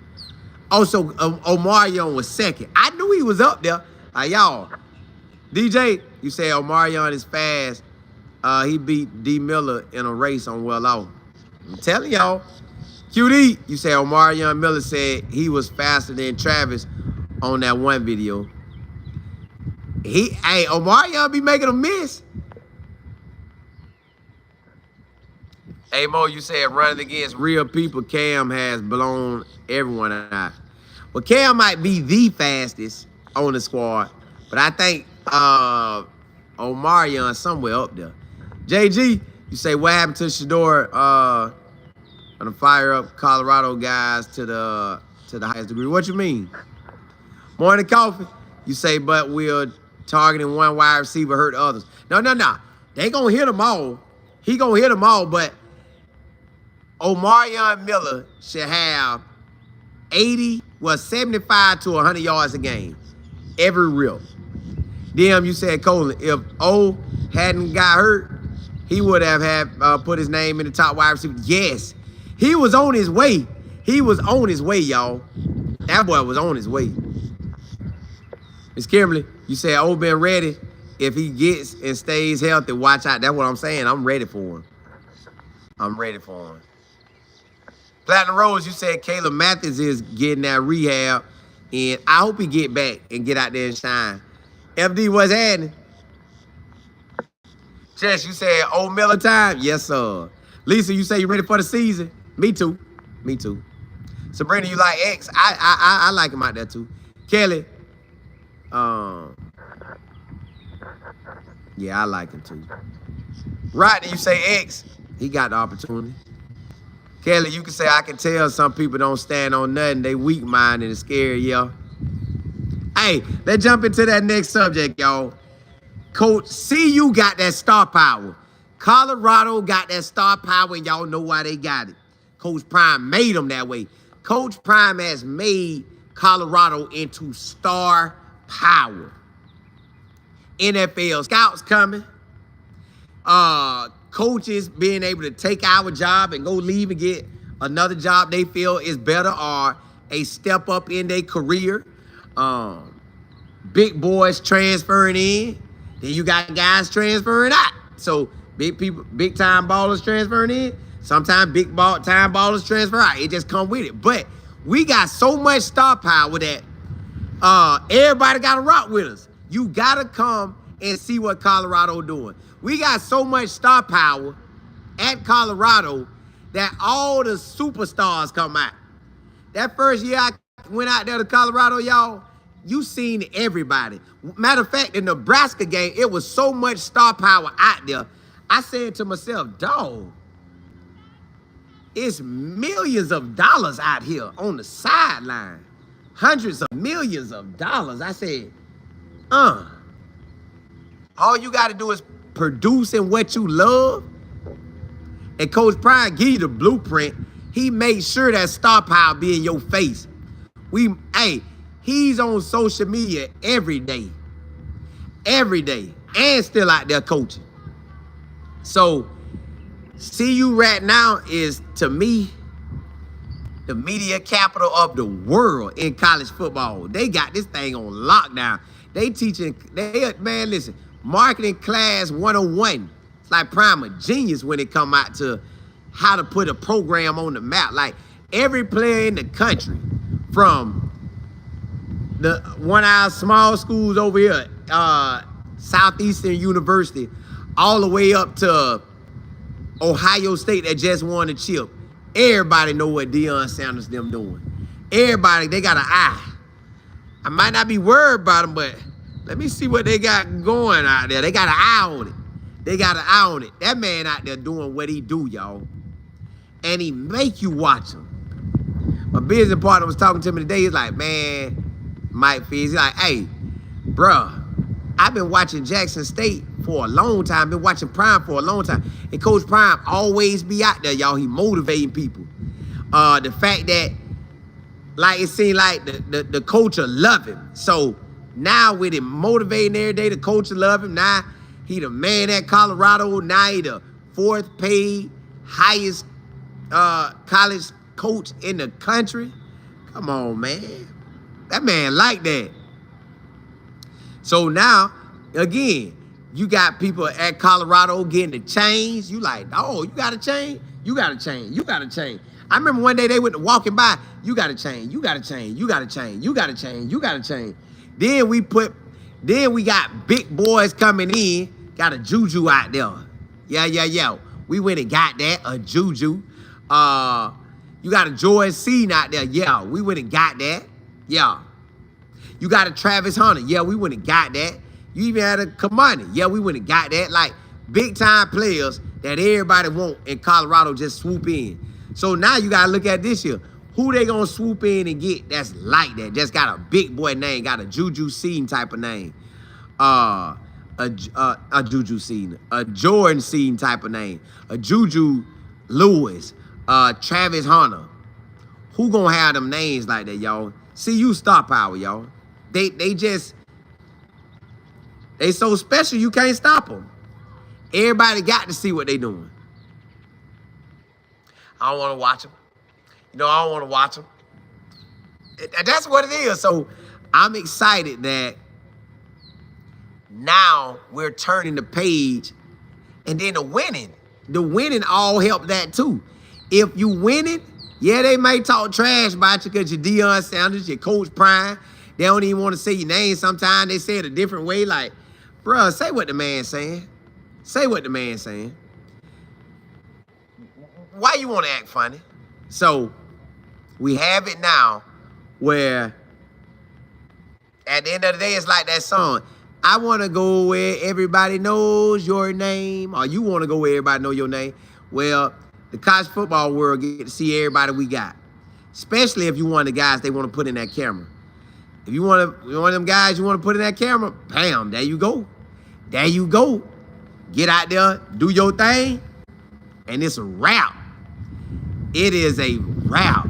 Also, O.Miller was second. I knew he was up there. Y'all. DJ, you say O.Miller is fast. He beat D. Miller in a race on Well Off. I'm telling y'all. QD, you say O.Miller said he was faster than Travis on that one video. O.Miller be making a miss. Hey, Mo, you said running against real people, Cam has blown everyone out. Well, Cam might be the fastest on the squad, but I think O.Miller is somewhere up there. JG, you say what happened to Shedeur on the fire up Colorado guys to the highest degree? What you mean? Morning Coffee, you say, but we're targeting one wide receiver, hurt others. No. They gonna hit them all. He gonna hit them all, but O.Miller should have 75 to 100 yards a game, every rip. Damn, you said Colin, if O hadn't got hurt, he would have had put his name in the top wide receiver. Yes, he was on his way. He was on his way, y'all. That boy was on his way. Miss Kimberly, you said O been ready. If he gets and stays healthy, watch out. That's what I'm saying. I'm ready for him. I'm ready for him. Platinum Rose, you said Caleb Mathis is getting that rehab, and I hope he get back and get out there and shine. FD, what's happening? Jess, you said O.Miller time? Yes, sir. Lisa, you say you ready for the season? Me too. Me too. Sabrina, you like X? I like him out there too. Kelly, yeah, I like him too. Rodney, you say X? He got the opportunity. Kelly, you can say I can tell some people don't stand on nothing. They weak-minded and scared, y'all. Hey, let's jump into that next subject, y'all. Coach, CU got that star power. Colorado got that star power, and y'all know why they got it. Coach Prime made them that way. Coach Prime has made Colorado into star power. NFL scouts coming. Coaches being able to take our job and go leave and get another job they feel is better or a step up in their career. Big boys transferring in. Then you got guys transferring out. So big people, big time ballers transferring in. Sometimes big time ballers transfer out. It just come with it. But we got so much star power that everybody got to rock with us. You got to come and see what Colorado doing. We got so much star power at Colorado that all the superstars come out. That first year I went out there to Colorado, y'all, you seen everybody. Matter of fact, the Nebraska game, it was so much star power out there. I said to myself, dog, it's millions of dollars out here on the sideline. Hundreds of millions of dollars. I said, all you got to do is produce in what you love. And Coach Prime give you the blueprint. He made sure that star power be in your face. He's on social media every day, and still out there coaching. So, CU right now is, to me, the media capital of the world in college football. They got this thing on lockdown. They teaching, man, listen, marketing class 101. It's like Prime a genius when it come out to how to put a program on the map. Like every player in the country, from the one of our small schools over here, Southeastern University, all the way up to Ohio State that just won the chip. Everybody know what Deion Sanders them doing. Everybody, they got an eye. I might not be worried about them, but let me see what they got going out there. They got an eye on it. They got an eye on it. That man out there doing what he do, y'all. And he make you watch him. My business partner was talking to me today. He's like, man, Mike Fizz, he's like, hey, bruh, I've been watching Jackson State for a long time. Been watching Prime for a long time. And Coach Prime always be out there, y'all. He motivating people. The fact that, like, it seemed like the coach will love him. So now with him motivating every day, the coach will love him. Now he the man at Colorado. Now he the fourth paid, highest college coach in the country. Come on, man. That man like that. So now, again, you got people at Colorado getting the change. You like, oh, you got to change? You got to change. You got to change. I remember one day they went walking by, you got to change. You got to change. You got to change. You got to change. You got to change. Then we got big boys coming in, got a JuJu out there. Yeah. We went and got that, a JuJu. You got a Jordan Seaton out there. Yeah, we went and got that. Yeah. You got a Travis Hunter. Yeah, we went and got that. You even had a Kamani. Yeah, we went and got that. Like, big-time players that everybody want in Colorado just swoop in. So now you got to look at this year. Who they going to swoop in and get that's like that? Just got a big boy name, got a JuJu Seaton type of name. A JuJu Seaton. A Jordan Seaton type of name. A JuJu Lewis. Travis Hunter. Who going to have them names like that, y'all? CU star power, y'all. They so special you can't stop them. Everybody got to see what they doing. I don't want to watch them. I don't want to watch them. That's what it is. So I'm excited that now we're turning the page, and then the winning all help that too. If you winning, yeah, they may talk trash about you because you're Deion Sanders, your Coach Prime. They don't even want to say your name sometimes. They say it a different way. Like, bruh, say what the man's saying. Say what the man's saying. why you want to act funny? So we have it now where at the end of the day, it's like that song. I want to go where everybody knows your name, or you want to go where everybody know your name. Well, the college football world get to see everybody we got, especially if you one of the guys they want to put in that camera. If you one of them guys you want to put in that camera, bam, there you go. There you go. Get out there, do your thing, and it's a wrap. It is a wrap.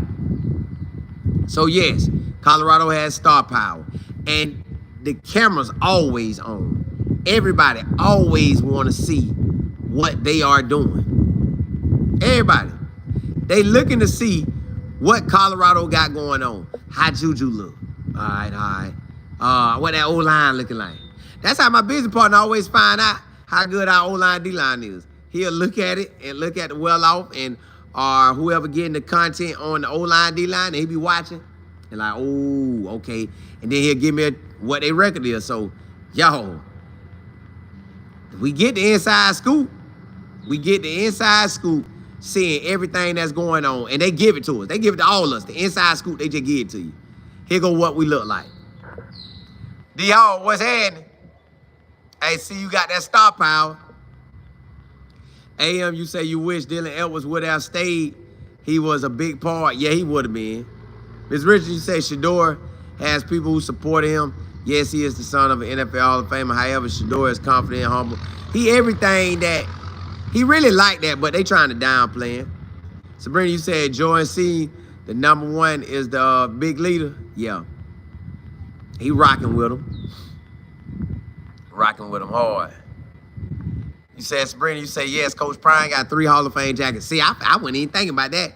So yes, Colorado has star power, and the camera's always on. Everybody always want to see what they are doing. Everybody. They looking to see what Colorado got going on. How JuJu look. All right. What that O-line looking like. That's how my business partner always find out how good our O-line, D-line is. He'll look at it and look at the well-off and whoever getting the content on the O-line, D-line, and he be watching. And like, oh, okay. And then he'll give me what they record is. So, yo, we get the inside scoop. We get the inside scoop, seeing everything that's going on. And they give it to us. They give it to all of us. The inside scoop, they just give it to you. Here go what we look like. D-Hall, what's happening? Hey, see, you got that star power. AM, you say you wish Dylan Edwards would have stayed. He was a big part. Yeah, he would have been. Ms. Richards, you say Shedeur has people who support him. Yes, he is the son of an NFL Hall of Famer. However, Shedeur is confident and humble. He everything that, he really like that, but they trying to downplay him. Sabrina, you said Joy C, the #1 is the big leader. Yeah. He rocking with him. Rocking with him hard. You said, Sabrina, you say, yes, Coach Prime got 3 Hall of Fame jackets. See, I wasn't even thinking about that.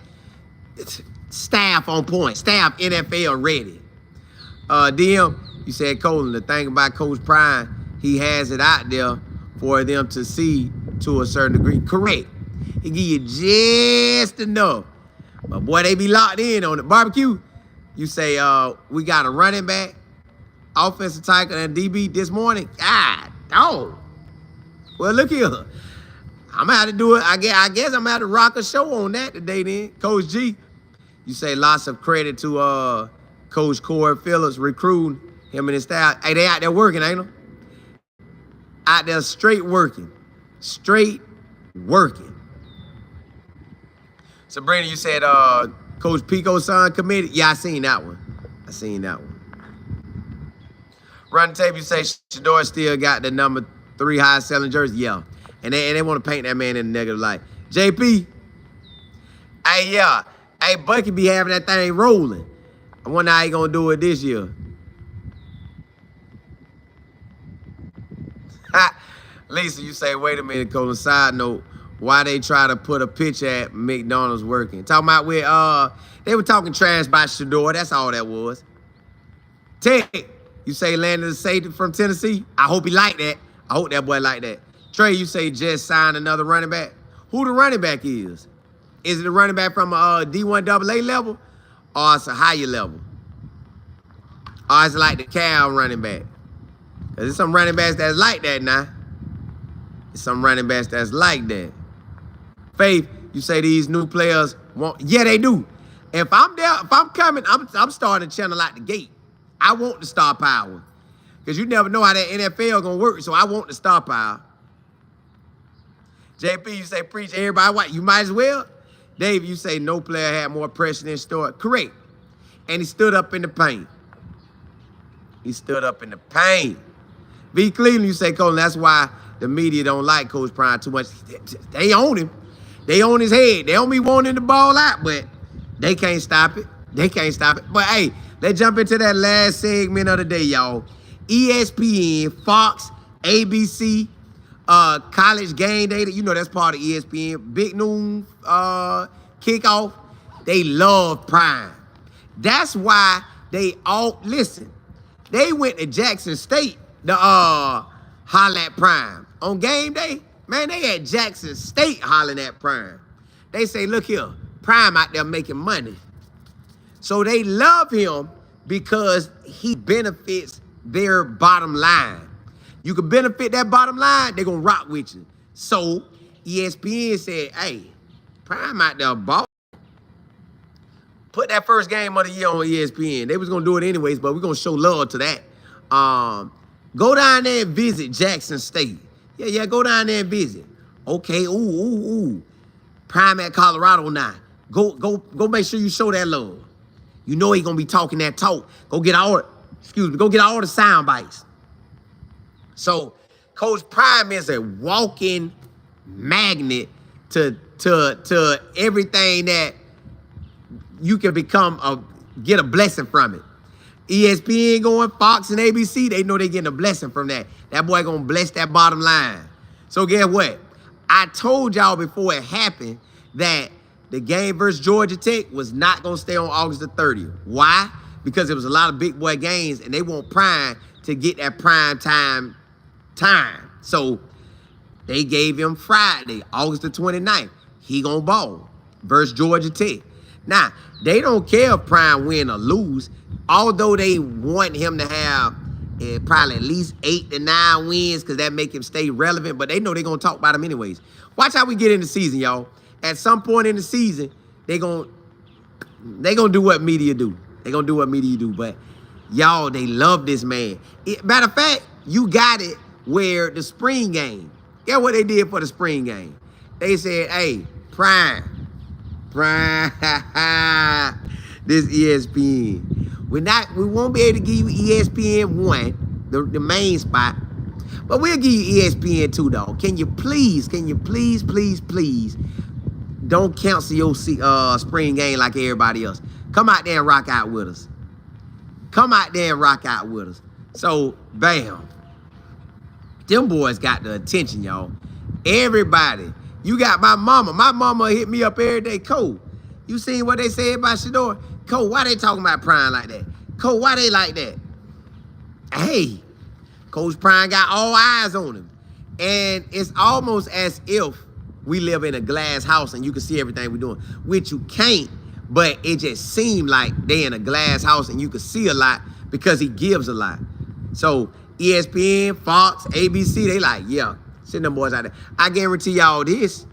It's staff on point. Staff NFL ready. DM, you said, Colin, the thing about Coach Prime, he has it out there for them to see to a certain degree. Correct. He give you just enough. But boy, they be locked in on the barbecue. You say, we got a running back, offensive tackle, and DB this morning. God, dog. Well, look here. I'm going to have to do it. I guess I'm going to have to rock a show on that today then. Coach G, you say lots of credit to Coach Corey Phillips recruiting him and his staff. Hey, they out there working, ain't they? Out there straight working. Straight working. Sabrina, you said Coach Pico's son committed. Yeah, I seen that one. Run the tape, you say Shedeur still got the #3 highest selling jersey. Yeah. And they want to paint that man in a negative light. JP. Hey, yeah. Hey, Bucky be having that thing rolling. I wonder how he gonna do it this year. Lisa, you say, wait a minute, Colin. Side note, why they try to put a picture at McDonald's working? Talking about where they were talking trash by Shedeur. That's all that was. Ted, you say landed a safety from Tennessee. I hope he like that. I hope that boy like that. Trey, you say just signed another running back. Who the running back is? Is it a running back from a D1 AA level, or it's a higher level? Or is it like the Cal running back? Because there's some running backs that's like that now. There's some running backs that's like that. Faith, you say these new players want, yeah, they do. If I'm there, if I'm coming, I'm starting to channel out the gate. I want the star power. Because you never know how that NFL gonna work, so I want the star power. JP, you say preach everybody white. You might as well. Dave, you say no player had more pressure than Stewart. Correct. And he stood up in the paint. He stood up in the paint. V. Cleveland, you say, Colin, that's why the media don't like Coach Prime too much. They own him. They own his head. They don't be wanting the ball out, but they can't stop it. They can't stop it. But, hey, let's jump into that last segment of the day, y'all. ESPN, Fox, ABC, College Game Day. You know that's part of ESPN. Big Noon kickoff. They love Prime. That's why they all, listen, they went to Jackson State to holler at Prime. On game day, man, they at Jackson State hollering at Prime. They say, look here, Prime out there making money. So they love him because he benefits their bottom line. You can benefit that bottom line, they're going to rock with you. So ESPN said, hey, Prime out there, ball. Put that first game of the year on ESPN. They was gonna do it anyways, but we're gonna show love to that. Go down there and visit Jackson State. Yeah, go down there and visit. Okay, ooh. Prime at Colorado now. Go make sure you show that love. You know he gonna be talking that talk. Go get all the sound bites. So Coach Prime is a walking magnet to everything that you can get a blessing from it. ESPN going, Fox and ABC, they know they getting a blessing from that. That boy gonna bless that bottom line. So guess what? I told y'all before it happened that the game versus Georgia Tech was not gonna stay on August the 30th. Why? Because there was a lot of big boy games and they want Prime to get that prime time. So they gave him Friday, August the 29th. He gonna ball versus Georgia Tech. Now, they don't care if Prime win or lose, although they want him to have probably at least 8 to 9 wins because that make him stay relevant, but they know they're going to talk about him anyways. Watch how we get in the season, y'all. At some point in the season, they gonna do what media do. They going to do what media do, but y'all, they love this man. Matter of fact, you got it where the spring game, guess what they did for the spring game? They said, hey, Prime, this ESPN. We won't be able to give you ESPN 1, the main spot, but we'll give you ESPN 2 though. Can you please don't cancel your spring game like everybody else. Come out there and rock out with us. So, bam. Them boys got the attention, y'all. Everybody. You got my mama. My mama hit me up every day. Cole, you seen what they said about Shedeur? Cole, why they talking about Prime like that? Cole, why they like that? Hey, Coach Prime got all eyes on him. And it's almost as if we live in a glass house and you can see everything we're doing, which you can't, but it just seemed like they in a glass house and you can see a lot because he gives a lot. So ESPN, Fox, ABC, they like, yeah, send them boys out there. I guarantee y'all this,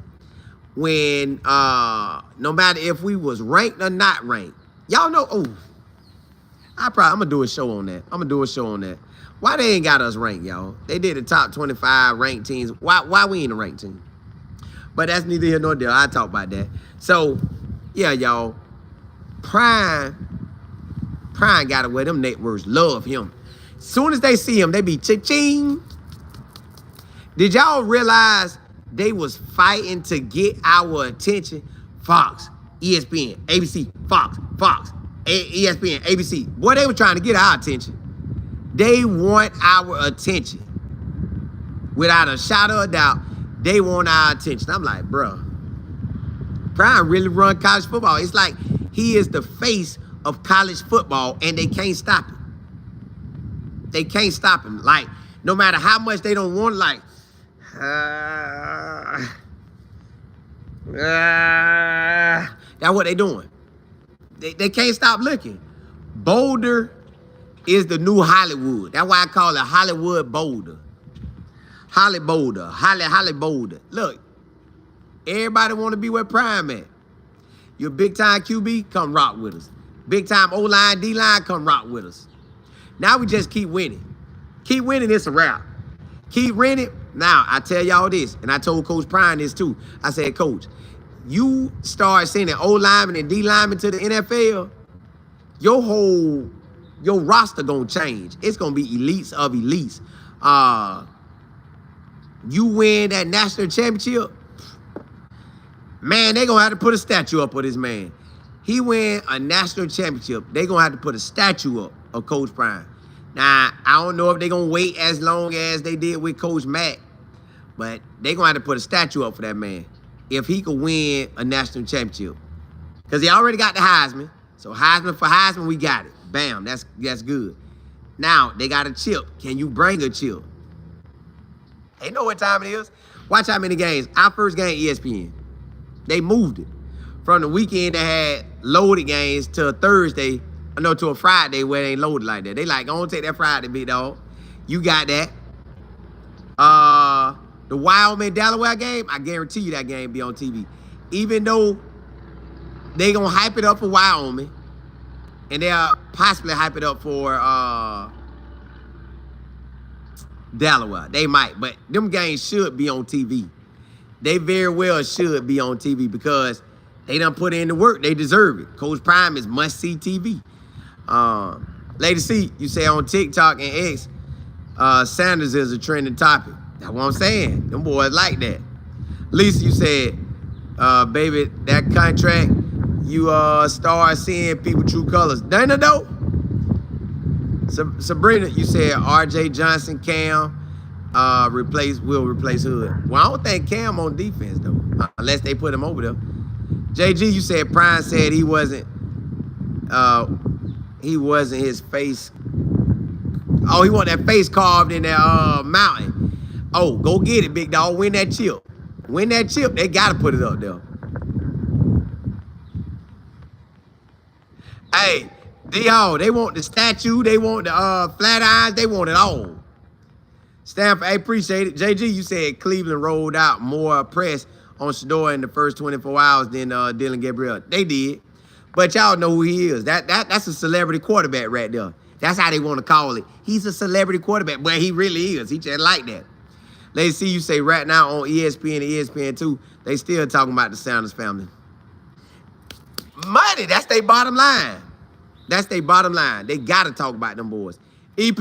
when no matter if we was ranked or not ranked, y'all know, I'm gonna do a show on that. Why they ain't got us ranked, y'all? They did the top 25 ranked teams. Why we ain't a ranked team? But that's neither here nor there. I'll talk about that. So, yeah, y'all. Prime got it where them networks love him. Soon as they see him, they be cha-ching. Did y'all realize they was fighting to get our attention? Fox, ESPN, ABC, Fox, ESPN, ABC. Boy, they were trying to get our attention. They want our attention. Without a shadow of a doubt, they want our attention. I'm like, bro, Prime really run college football. It's like he is the face of college football and they can't stop him. They can't stop him. Like, no matter how much they don't want, like, that's what they doing. They can't stop looking. Boulder is the new Hollywood. That's why I call it Hollywood Boulder. Holly Boulder. Look, everybody want to be where Prime at. You're big time QB, come rock with us. Big time O-line, D-line, come rock with us. Now we just keep winning. Keep winning, it's a wrap. Keep winning. Now, I tell y'all this, and I told Coach Prime this too. I said, Coach, you start sending O-linemen and D-linemen to the NFL, your roster gonna change. It's gonna be elites of elites. You win that national championship, man, they gonna have to put a statue up for this man. He win a national championship, they gonna have to put a statue up of Coach Prime. Now, I don't know if they gonna wait as long as they did with Coach Mack, but they gonna have to put a statue up for that man if he could win a national championship. Because he already got the Heisman. So Heisman for Heisman, we got it. Bam, that's good. Now, they got a chip. Can you bring a chip? They know what time it is. Watch how many games. Our first game, ESPN. They moved it from the weekend that had loaded games to a Thursday, to a Friday where they ain't loaded like that. They like, go on, take that Friday, big dog. You got that. The Wyoming-Delaware game, I guarantee you that game be on TV. even though they gonna hype it up for Wyoming, and they'll possibly hype it up for Delaware. They might, but them games should be on TV. They very well should be on TV because they done put in the work. They deserve it. Coach Prime is must-see TV. Lady C, you say on TikTok and X, Sanders is a trending topic. That's what I'm saying. Them boys like that. Lisa, you said, baby, that contract, you start seeing people true colors. No. Sabrina, you said R.J. Johnson, Cam, will replace Hood. Well, I don't think Cam on defense though, unless they put him over there. JG, you said Prime said he wasn't his face. Oh, he want that face carved in that mountain. Oh, go get it, big dog. Win that chip. Win that chip. They gotta put it up there. Hey, D-Hall, they want the statue, they want the flat eyes, they want it all. Stanford, I appreciate it. JG, you said Cleveland rolled out more press on Shedeur in the first 24 hours than Dylan Gabriel. They did. But y'all know who he is. That's a celebrity quarterback right there. That's how they want to call it. He's a celebrity quarterback, but he really is. He just like that. Let's see you say right now on ESPN and ESPN2, they still talking about the Sanders family. Money, that's their bottom line. That's their bottom line. They got to talk about them boys. EP,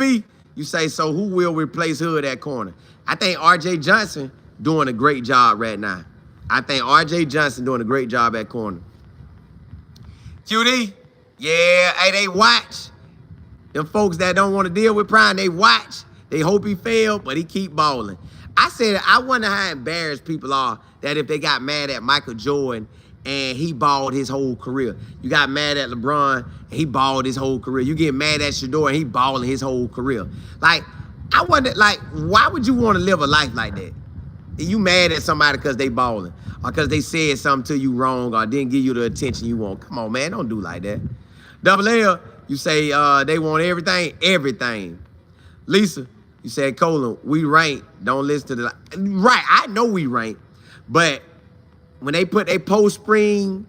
you say, so who will replace Hood at corner? I think R.J. Johnson doing a great job right now. I think R.J. Johnson doing a great job at corner. QD, yeah, hey, they watch. Them folks that don't want to deal with Prime, they watch. They hope he failed, but he keep balling. I said, I wonder how embarrassed people are that if they got mad at Michael Jordan and he balled his whole career. You got mad at LeBron and he balled his whole career. You get mad at Shedeur and he balling his whole career. Like, I wonder, like, why would you want to live a life like that? You mad at somebody because they balling or because they said something to you wrong or didn't give you the attention you want. Come on, man, don't do like that. Double L, you say they want everything. Lisa, you said, Colin, we rank. Don't listen to the... Right, I know we rank. But when they put their post-spring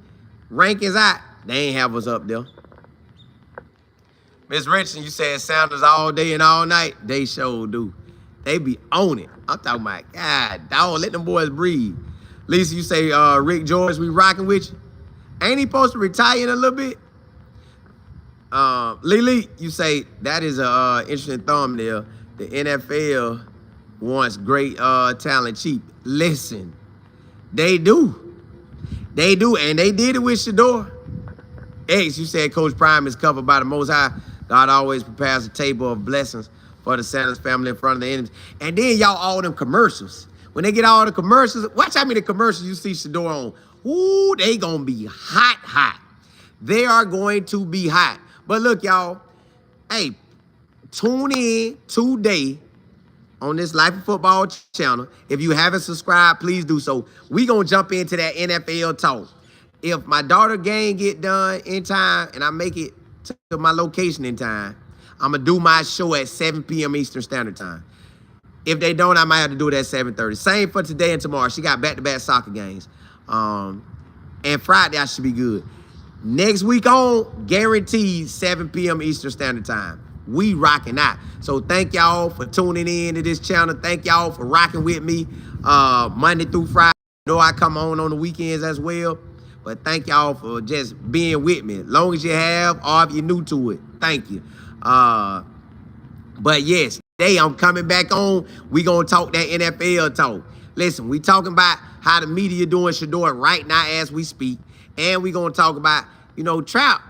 rankings out, they ain't have us up there. Miss Richardson, you said Sanders all day and all night. They sure do. They be on it. I'm talking about, God, dog, let them boys breathe. Lisa, you say, Rick George, we rocking with you. Ain't he supposed to retire in a little bit? Lily, you say, that is a interesting thumbnail. The NFL wants great talent cheap. Listen, they do. They do, and they did it with Shedeur. X, you said Coach Prime is covered by the Most High. God always prepares a table of blessings for the Sanders family in front of the enemies. And then y'all all them commercials. When they get all the commercials, watch how many commercials you see Shedeur on. Ooh, they gonna be hot. They are going to be hot. But look, y'all, hey, tune in today on this Life of Football channel. If you haven't subscribed, please do so. We gonna jump into that NFL talk. If my daughter game get done in time and I make it to my location in time, I'm gonna do my show at 7 p.m. Eastern Standard Time. If they don't, I might have to do it at 7:30. Same for today and tomorrow. She got back-to-back soccer games. And Friday, I should be good. Next week on, guaranteed 7 p.m. Eastern Standard Time. We rocking out. So thank y'all for tuning in to this channel. Thank y'all for rocking with me Monday through Friday. I know I come on the weekends as well. But thank y'all for just being with me. As long as you have, or if you're new to it, thank you. But yes, today I'm coming back on. We gonna talk that NFL talk. Listen, we talking about how the media doing Shedeur right now as we speak. And we gonna talk about, you know, Trout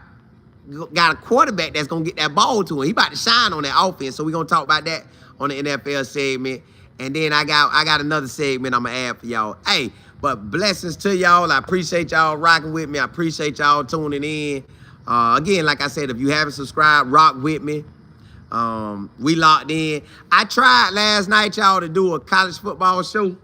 got a quarterback that's gonna get that ball to him. He about to shine on that offense. So we gonna talk about that on the NFL segment. And then I got another segment I'm gonna add for y'all. Hey, but blessings to y'all. I appreciate y'all rocking with me. I appreciate y'all tuning in. Again, like I said, if you haven't subscribed, rock with me. We locked in. I tried last night, y'all, to do a college football show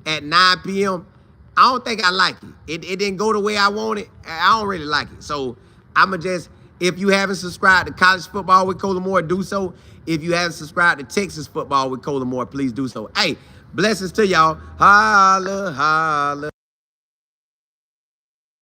at 9 p.m. I don't think I like it. It didn't go the way I wanted. I don't really like it. So I'ma just, if you haven't subscribed to College Football with Colin Moore, do so. If you haven't subscribed to Texas Football with Colin Moore, please do so. Hey, blessings to y'all. Holla, holla.